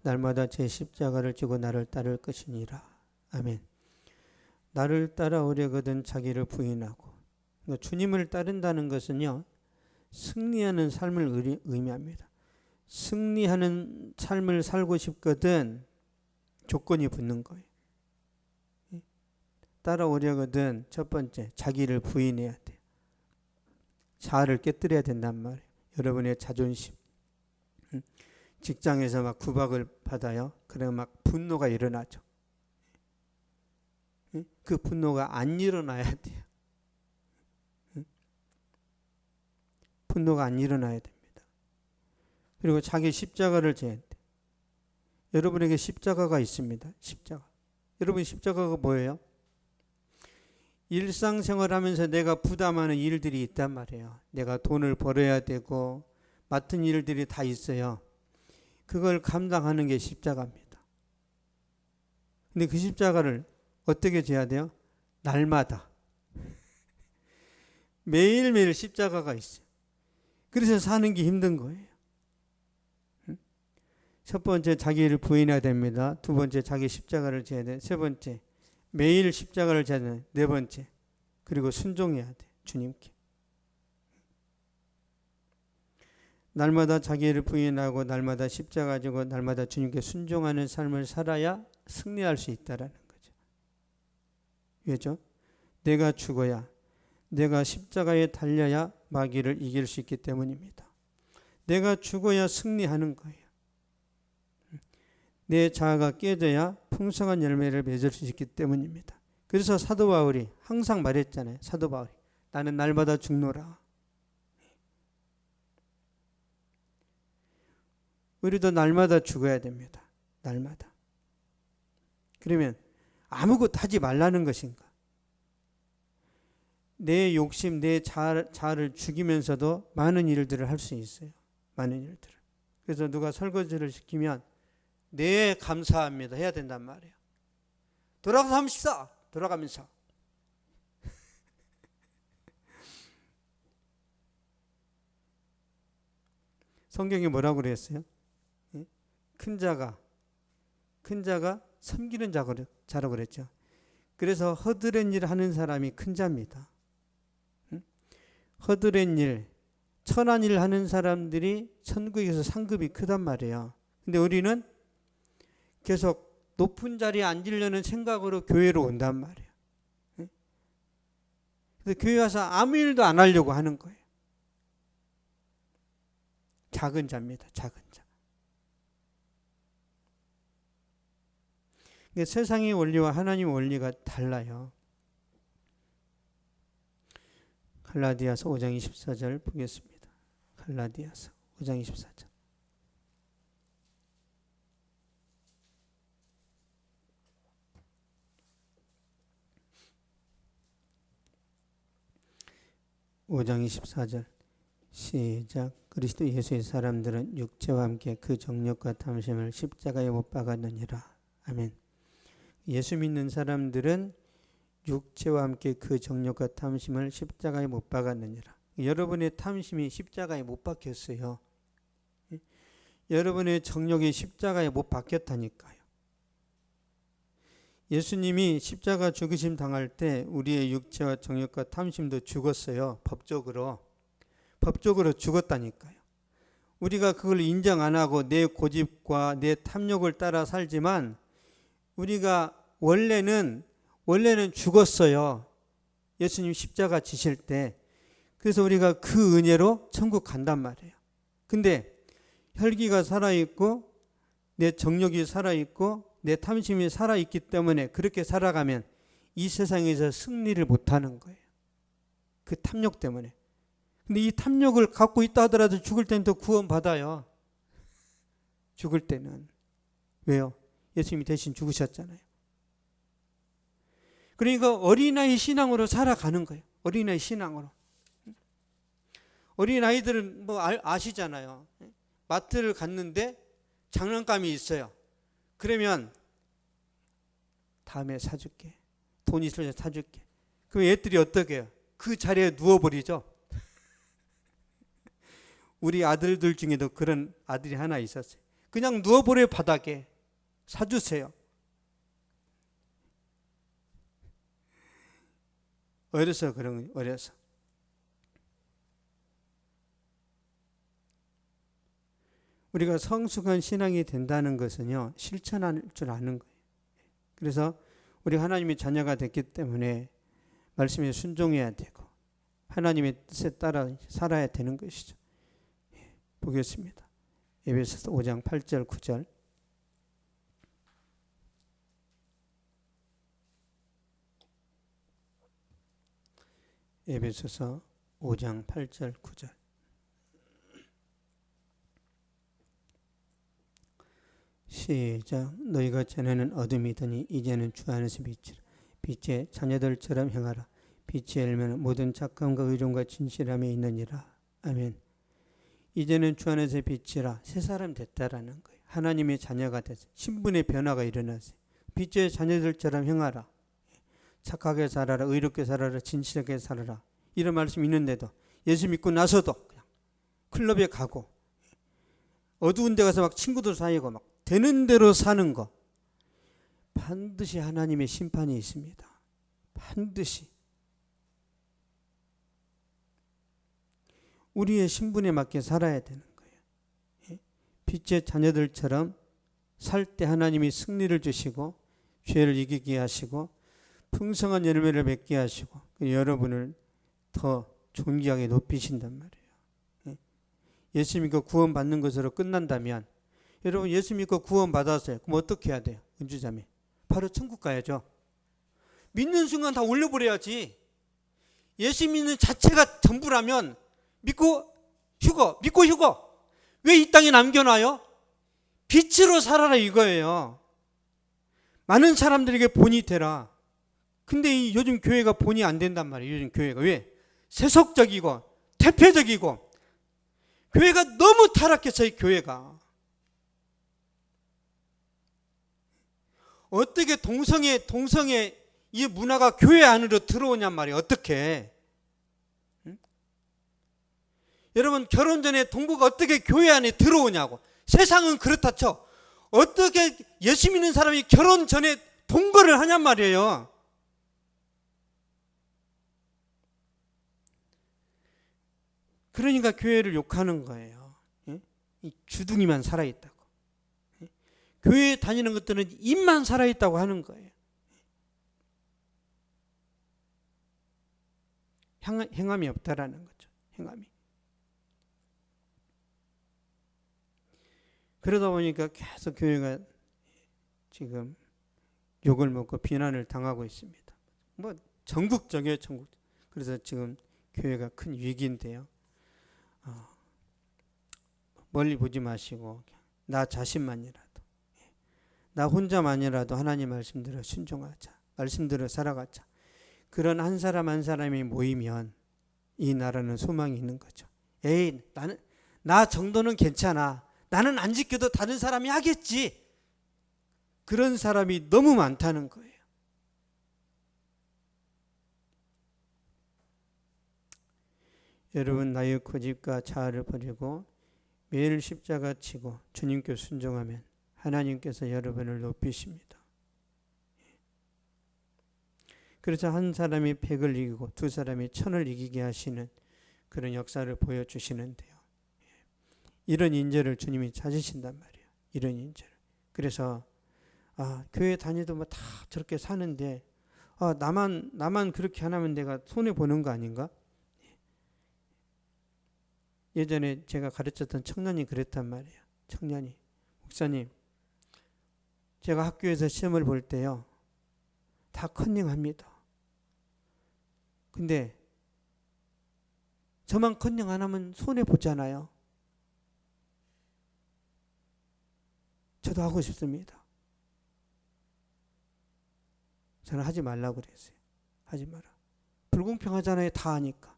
날마다 제 십자가를 지고 나를 따를 것이니라. 아멘. 나를 따라오려거든 자기를 부인하고, 그러니까 주님을 따른다는 것은요, 승리하는 삶을 의미합니다. 승리하는 삶을 살고 싶거든 조건이 붙는 거예요. 따라오려거든 첫 번째 자기를 부인해야 돼요. 자아를 깨뜨려야 된단 말이에요. 여러분의 자존심, 직장에서 막 구박을 받아요. 그러면 막 분노가 일어나죠. 그 분노가 안 일어나야 돼요. 분노가 안 일어나야 됩니다. 그리고 자기 십자가를 져야 돼요. 여러분에게 십자가가 있습니다. 십자가. 여러분 십자가가 뭐예요? 일상생활하면서 내가 부담하는 일들이 있단 말이에요. 내가 돈을 벌어야 되고 맡은 일들이 다 있어요. 그걸 감당하는 게 십자가입니다. 근데 그 십자가를 어떻게 져야 돼요? 날마다. 매일매일 십자가가 있어요. 그래서 사는 게 힘든 거예요. 첫 번째 자기를 부인해야 됩니다. 두 번째 자기 십자가를 져야 돼. 세 번째 매일 십자가를 져야 돼. 네 번째 그리고 순종해야 돼. 주님께. 날마다 자기를 부인하고 날마다 십자가 지고 날마다 주님께 순종하는 삶을 살아야 승리할 수 있다라는 거죠. 왜죠? 내가 죽어야, 내가 십자가에 달려야 마귀를 이길 수 있기 때문입니다. 내가 죽어야 승리하는 거예요. 내 자아가 깨져야 풍성한 열매를 맺을 수 있기 때문입니다. 그래서 사도 바울이 항상 말했잖아요. 사도 바울이 나는 날마다 죽노라. 우리도 날마다 죽어야 됩니다. 날마다. 그러면 아무것도 하지 말라는 것인가? 내 욕심, 내 자아를 죽이면서도 많은 일들을 할 수 있어요. 많은 일들을. 그래서 누가 설거지를 시키면 네 감사합니다 해야 된단 말이에요. 돌아가서 합시다. 돌아가면서. 성경이 뭐라고 그랬어요? 큰 자가 섬기는 자라고 그랬죠. 그래서 허드렛 일 하는 사람이 큰 자입니다. 허드렛 일, 천한 일 하는 사람들이 천국에서 상급이 크단 말이에요. 근데 우리는 계속 높은 자리에 앉으려는 생각으로 교회로 온단 말이에요. 그래서 교회 와서 아무 일도 안 하려고 하는 거예요. 작은 자입니다. 작은 자. 세상의 원리와 하나님의 원리가 달라요. 갈라디아서 5장 24절 보겠습니다. 갈라디아서 5장 24절. (5장 24절) 시작. 그리스도 예수의 사람들은 육체와 함께 그 정욕과 탐심을 십자가에 못 박았느니라. 아멘. 예수 믿는 사람들은 육체와 함께 그 정욕과 탐심을 십자가에 못 박았느니라. 여러분의 탐심이 십자가에 못 박혔어요. 여러분의 정욕이 십자가에 못 박혔다니까요. 예수님이 십자가 죽으심 당할 때 우리의 육체와 정욕과 탐심도 죽었어요. 법적으로 죽었다니까요. 우리가 그걸 인정 안 하고 내 고집과 내 탐욕을 따라 살지만 우리가 원래는 죽었어요. 예수님 십자가 지실 때. 그래서 우리가 그 은혜로 천국 간단 말이에요. 근데 혈기가 살아있고 내 정욕이 살아있고 내 탐심이 살아있기 때문에 그렇게 살아가면 이 세상에서 승리를 못하는 거예요. 그 탐욕 때문에. 근데 이 탐욕을 갖고 있다 하더라도 죽을 때는 또 구원받아요. 죽을 때는. 왜요? 예수님이 대신 죽으셨잖아요. 그러니까 어린아이 신앙으로 살아가는 거예요. 어린아이 신앙으로. 어린아이들은 뭐 아시잖아요. 마트를 갔는데 장난감이 있어요. 그러면 다음에 사줄게. 돈 있을 때 사줄게. 그럼 애들이 어떻게 해요? 그 자리에 누워버리죠. 우리 아들들 중에도 그런 아들이 하나 있었어요. 그냥 누워버려요. 바닥에. 사주세요. 어려서 그런 거예요. 어려서. 우리가 성숙한 신앙이 된다는 것은요, 실천할 줄 아는 거예요. 그래서 우리 하나님의 자녀가 됐기 때문에 말씀에 순종해야 되고 하나님의 뜻에 따라 살아야 되는 것이죠. 보겠습니다. 에베소서 5장 8절 9절. 에베소서 5장 8절 9절. 시작. 너희가 전에는 어둠이더니 이제는 주 안에서 빛이라. 빛의 자녀들처럼 행하라. 빛의 열매는 모든 착함과 의로움과 진실함에 있느니라. 아멘. 이제는 주 안에서 빛이라. 새 사람 됐다라는 거예요. 하나님의 자녀가 됐어요. 신분의 변화가 일어났어요. 빛의 자녀들처럼 행하라. 착하게 살아라. 의롭게 살아라. 진실하게 살아라. 이런 말씀이 있는데도 예수 믿고 나서도 그냥 클럽에 가고 어두운 데 가서 막 친구들 사귀고 막 되는 대로 사는 거, 반드시 하나님의 심판이 있습니다. 반드시. 우리의 신분에 맞게 살아야 되는 거예요. 빛의 자녀들처럼 살 때 하나님이 승리를 주시고 죄를 이기게 하시고 풍성한 열매를 맺게 하시고 여러분을 더 존귀하게 높이신단 말이에요. 예수 믿고 구원 받는 것으로 끝난다면, 여러분 예수 믿고 구원 받았어요. 그럼 어떻게 해야 돼요? 은주자매, 바로 천국 가야죠. 믿는 순간 다 올려버려야지. 예수 믿는 자체가 전부라면 믿고 휴거, 믿고 휴거. 왜 이 땅에 남겨놔요? 빛으로 살아라 이거예요. 많은 사람들에게 본이 되라. 근데 요즘 교회가 본이 안 된단 말이에요. 요즘 교회가. 왜? 세속적이고 퇴폐적이고 교회가 너무 타락했어요. 교회가. 어떻게 동성애 이 문화가 교회 안으로 들어오냔 말이에요. 어떻게? 응? 여러분 결혼 전에 동거가 어떻게 교회 안에 들어오냐고. 세상은 그렇다 쳐. 어떻게 예수 믿는 사람이 결혼 전에 동거를 하냔 말이에요. 그러니까 교회를 욕하는 거예요. 이 주둥이만 살아있다고. 교회 다니는 것들은 입만 살아있다고 하는 거예요. 행함이 없다라는 거죠. 행함이. 그러다 보니까 계속 교회가 지금 욕을 먹고 비난을 당하고 있습니다. 뭐 전국적이에요. 전국. 그래서 지금 교회가 큰 위기인데요. 멀리 보지 마시고 나 자신만이라도, 나 혼자만이라도 하나님 말씀대로 순종하자. 말씀대로 살아가자. 그런 한 사람 한 사람이 모이면 이 나라는 소망이 있는 거죠. 에이, 나 정도는 괜찮아. 나는 안 지켜도 다른 사람이 하겠지. 그런 사람이 너무 많다는 거예요. 여러분 나의 고집과 자아를 버리고 매일 십자가 지고 주님께 순종하면 하나님께서 여러분을 높이십니다. 그래서 한 사람이 100을 이기고 두 사람이 1000을 이기게 하시는 그런 역사를 보여주시는데요. 이런 인재를 주님이 찾으신단 말이에요. 이런 인재를. 그래서 교회 다니도 뭐 다 저렇게 사는데 나만 그렇게 안 하면 내가 손해 보는 거 아닌가? 예전에 제가 가르쳤던 청년이 그랬단 말이에요. 청년이, 목사님, 제가 학교에서 시험을 볼 때요, 다 컨닝합니다. 근데 저만 컨닝 안 하면 손해 보잖아요. 저도 하고 싶습니다. 저는 하지 말라고 그랬어요. 하지 마라. 불공평하잖아요. 다 하니까.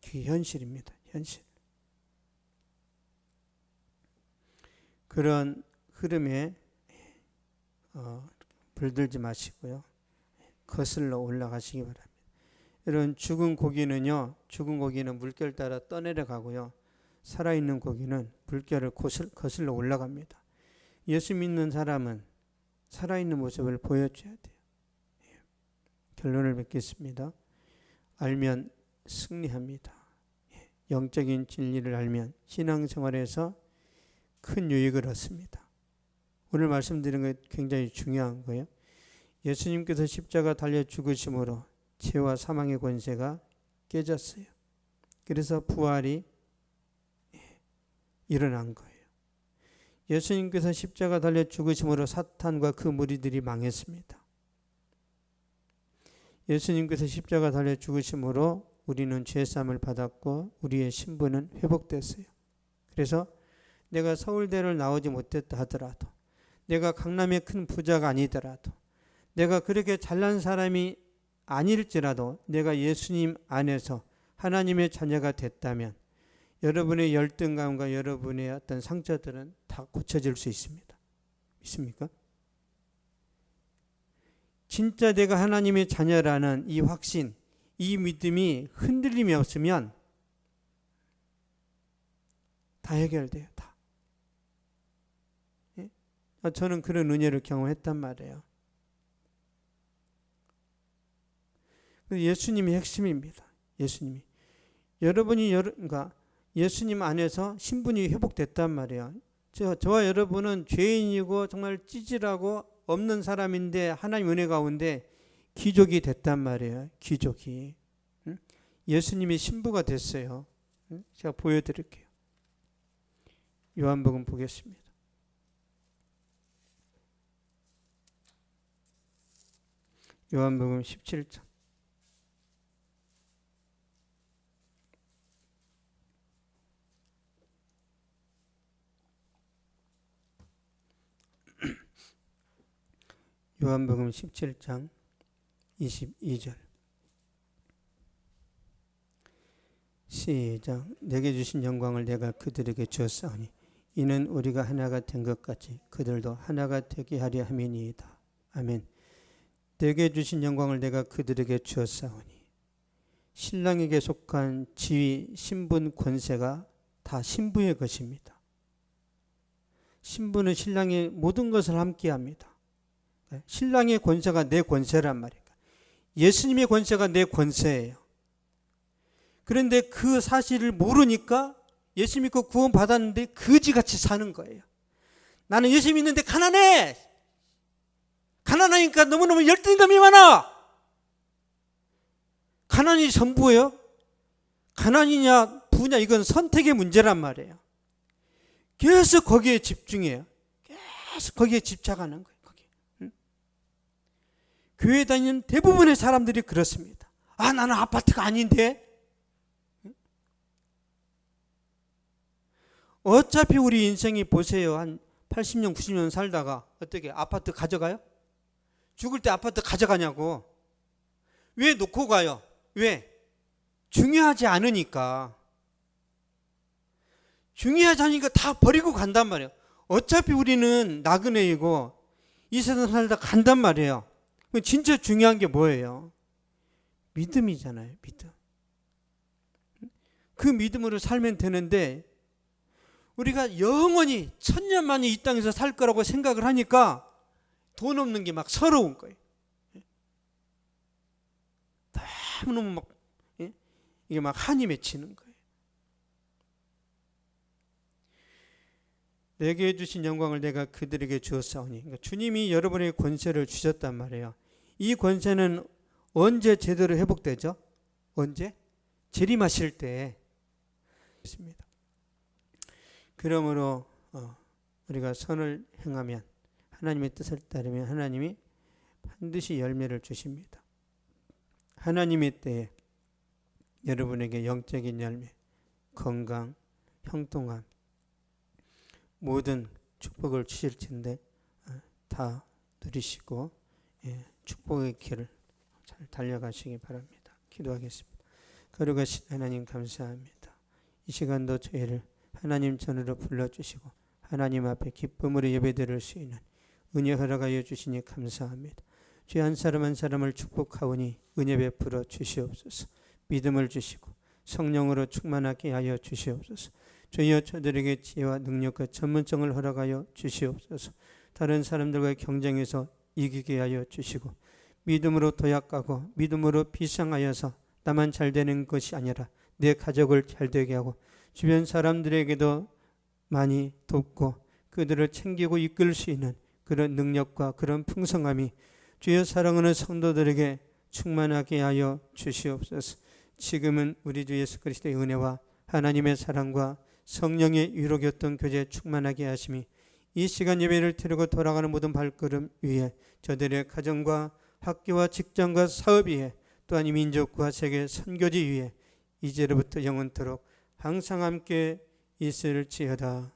그게 현실입니다. 현실. 그런 흐름에 물들지 마시고요. 거슬러 올라가시기 바랍니다. 이런 죽은 고기는 물결 따라 떠내려 가고요. 살아있는 고기는 물결을 거슬러 올라갑니다. 예수 믿는 사람은 살아있는 모습을 보여줘야 돼요. 결론을 맺겠습니다. 알면 승리합니다. 영적인 진리를 알면 신앙생활에서 큰 유익을 얻습니다. 오늘 말씀드린 것 굉장히 중요한 거예요. 예수님께서 십자가 달려 죽으심으로 죄와 사망의 권세가 깨졌어요. 그래서 부활이 일어난 거예요. 예수님께서 십자가 달려 죽으심으로 사탄과 그 무리들이 망했습니다. 예수님께서 십자가 달려 죽으심으로 우리는 죄사함을 받았고 우리의 신분은 회복됐어요. 그래서 내가 서울대를 나오지 못했다 하더라도, 내가 강남의 큰 부자가 아니더라도, 내가 그렇게 잘난 사람이 아닐지라도 내가 예수님 안에서 하나님의 자녀가 됐다면 여러분의 열등감과 여러분의 어떤 상처들은 다 고쳐질 수 있습니다. 믿습니까? 진짜 내가 하나님의 자녀라는 이 확신, 이 믿음이 흔들림이 없으면 다 해결돼요. 다. 예? 저는 그런 은혜를 경험했단 말이에요. 예수님이 핵심입니다. 예수님이. 그러니까 예수님 안에서 신분이 회복됐단 말이에요. 저와 여러분은 죄인이고 정말 찌질하고 없는 사람인데 하나님 은혜 가운데 귀족이 됐단 말이에요. 귀족이. 예수님이 신부가 됐어요. 제가 보여드릴게요. 요한복음 보겠습니다. 요한복음 17장. 요한복음 17장 22절. 시작. 내게 주신 영광을 내가 그들에게 주었사오니 이는 우리가 하나가 된 것 같이 그들도 하나가 되게 하려 함이니이다. 아멘. 내게 주신 영광을 내가 그들에게 주었사오니, 신랑에게 속한 지위, 신분, 권세가 다 신부의 것입니다. 신부는 신랑의 모든 것을 함께합니다. 신랑의 권세가 내 권세란 말이에요. 예수님의 권세가 내 권세예요. 그런데 그 사실을 모르니까 예수 믿고 구원 받았는데 거지같이 사는 거예요. 나는 예수 믿는데 가난해. 가난하니까 너무너무 열등감이 많아. 가난이 전부예요? 가난이냐 부냐 이건 선택의 문제란 말이에요. 계속 거기에 집중해요. 계속 거기에 집착하는 거예요. 교회 다니는 대부분의 사람들이 그렇습니다. 나는 아파트가 아닌데? 어차피 우리 인생이 보세요. 한 80년, 90년 살다가 어떻게 아파트 가져가요? 죽을 때 아파트 가져가냐고. 왜 놓고 가요? 왜? 중요하지 않으니까. 중요하지 않으니까 다 버리고 간단 말이에요. 어차피 우리는 나그네이고 이 세상 살다 간단 말이에요. 진짜 중요한 게 뭐예요? 믿음이잖아요. 믿음. 그 믿음으로 살면 되는데 우리가 영원히 천년만이 이 땅에서 살 거라고 생각을 하니까 돈 없는 게 막 서러운 거예요. 너무너무 막 이게 막 한이 맺히는 거예요. 내게 주신 영광을 내가 그들에게 주었사오니, 그러니까 주님이 여러분에게 권세를 주셨단 말이에요. 이 권세는 언제 제대로 회복되죠? 언제? 재림하실 때 있습니다. 그러므로 우리가 선을 행하면, 하나님의 뜻을 따르면 하나님이 반드시 열매를 주십니다. 하나님의 때에 여러분에게 영적인 열매, 건강, 형통함, 모든 축복을 주실 텐데 다 누리시고 축복의 길을 잘 달려가시기 바랍니다. 기도하겠습니다. 거룩하신 하나님 감사합니다. 이 시간도 저희를 하나님 전으로 불러주시고 하나님 앞에 기쁨으로 예배드릴 수 있는 은혜 허락하여 주시니 감사합니다. 주의 한 사람 한 사람을 축복하오니 은혜 베풀어 주시옵소서. 믿음을 주시고 성령으로 충만하게 하여 주시옵소서. 주여 저들에게 지혜와 능력과 전문성을 허락하여 주시옵소서. 다른 사람들과의 경쟁에서 이기게 하여 주시고 믿음으로 도약하고 믿음으로 비상하여서 나만 잘 되는 것이 아니라 내 가족을 잘 되게 하고 주변 사람들에게도 많이 돕고 그들을 챙기고 이끌 수 있는 그런 능력과 그런 풍성함이 주여 사랑하는 성도들에게 충만하게 하여 주시옵소서. 지금은 우리 주 예수 그리스도의 은혜와 하나님의 사랑과 성령의 위로 교통 교제 충만하게 하심이 이 시간 예배를 드리고 돌아가는 모든 발걸음 위에 저들의 가정과 학교와 직장과 사업 위에 또한 이 민족과 세계 선교지 위에 이제로부터 영원토록 항상 함께 있을지어다.